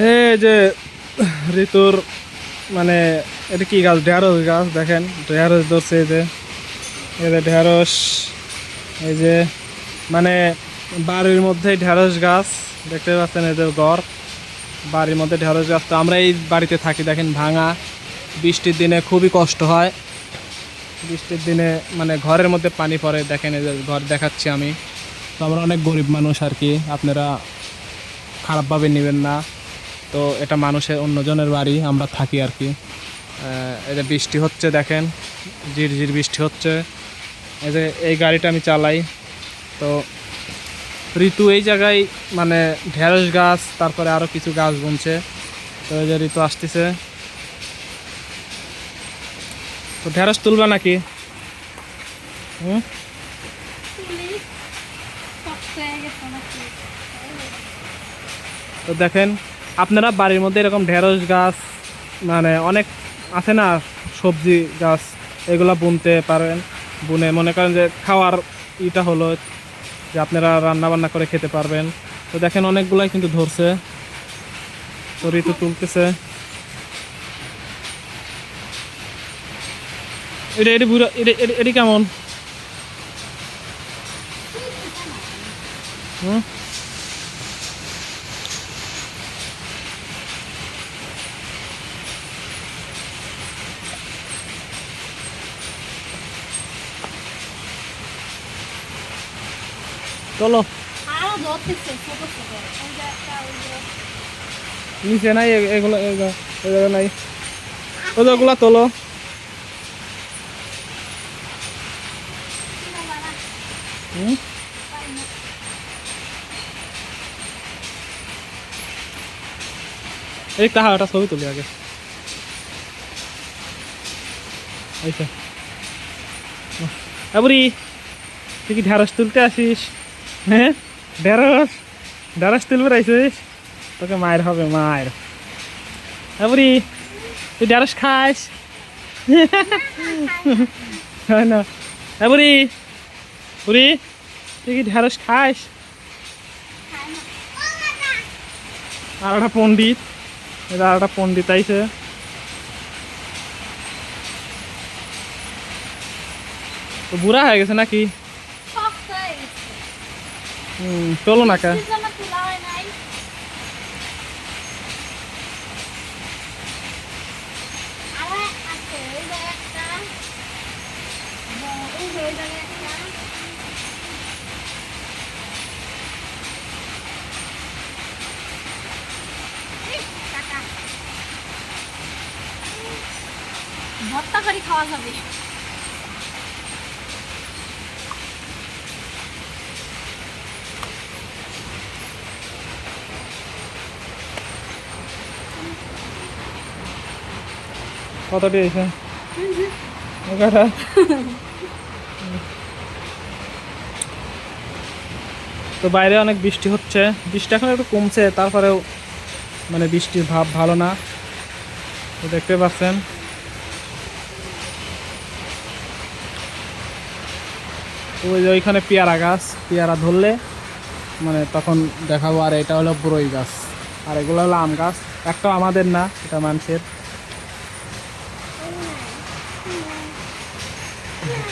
এই যে ঋতুর মানে এটা কি গাছ, ঢেঁড়স গাছ। দেখেন ঢেঁড়স ধরছে, এই যে ঢেঁড়স। এই যে মানে বাড়ির মধ্যে ঢেঁড়স গাছ দেখতে পাচ্ছেন, এদের ঘর বাড়ির মধ্যে ঢেঁড়স গাছ। তো আমরা এই বাড়িতে থাকি, দেখেন ভাঙা, বৃষ্টির দিনে খুবই কষ্ট হয়। বৃষ্টির দিনে মানে ঘরের মধ্যে পানি পড়ে, দেখেন এই যে ঘর দেখাচ্ছি আমি। তো আমরা অনেক গরিব মানুষ আর কি, আপনারা খারাপভাবে নেবেন না। তো এটা মানুষের অন্যজনের বাড়ি, আমরা থাকি আর কি। এই যে বৃষ্টি হচ্ছে, দেখেন ঝিরঝির বৃষ্টি হচ্ছে। এই যে এই গাড়িটা আমি চালাই। তো ঋতু এই জায়গায় মানে ঢেঁড়স গাছ, তারপরে আরও কিছু গাছ বুনছে। তো এই যে ঋতু আসতেছে। তো ঢেঁড়স তুলবা নাকি? হুম। তো দেখেন আপনারা বাড়ির মধ্যে এরকম ঢেঁড়স গাছ মানে অনেক আছে না, সবজি গাছ, এগুলা বুনতে পারেন। বুনে মনে করেন যে খাওয়ার ইটা হলো যে আপনারা রান্না বান্না করে খেতে পারবেন। তো দেখেন অনেকগুলাই কিন্তু ধরছে। তো ঋতু তুলতেছে। এটা এটি বুড়ো, এটি কেমন? হুম। চলো নিচে নাই এগুলো, এগুলো নাই, ওগুলা তোলো। হুম। এই একটা ছবি তুলি আগে। আচ্ছা বুড়ি, তুই কি ঢেঁড়স তুলতে আসিস? হ্যাঁ, ঢেঁড়স ঢেঁড়স তুলবে আইসিস, তোকে মায়ের হবে মায়ের। বুড়ি, তুই ঢেঁড়স খাস? হয় না? বুড়ি, বুড়ি, তুই কি ঢেঁড়স খাস? আর একটা পণ্ডিত, এটা আর একটা পণ্ডিত আইছে। তো বুড়া হয়ে গেছে নাকি? চলো না কা। ভর্তা করে খাওয়া যাবে। কত দিয়েছে? তো বাইরে অনেক বৃষ্টি হচ্ছে, বৃষ্টি এখন একটু কমছে, তারপরেও মানে বৃষ্টির ভাব ভালো না। তো দেখতে পাচ্ছেন ওই যে ওইখানে পেয়ারা গাছ, পেয়ারা ধরলে মানে তখন দেখাবো। আর এটা হলো বড়ই গাছ, আর এগুলো হলো আম গাছ। একটাও আমাদের না, এটা মানুষের।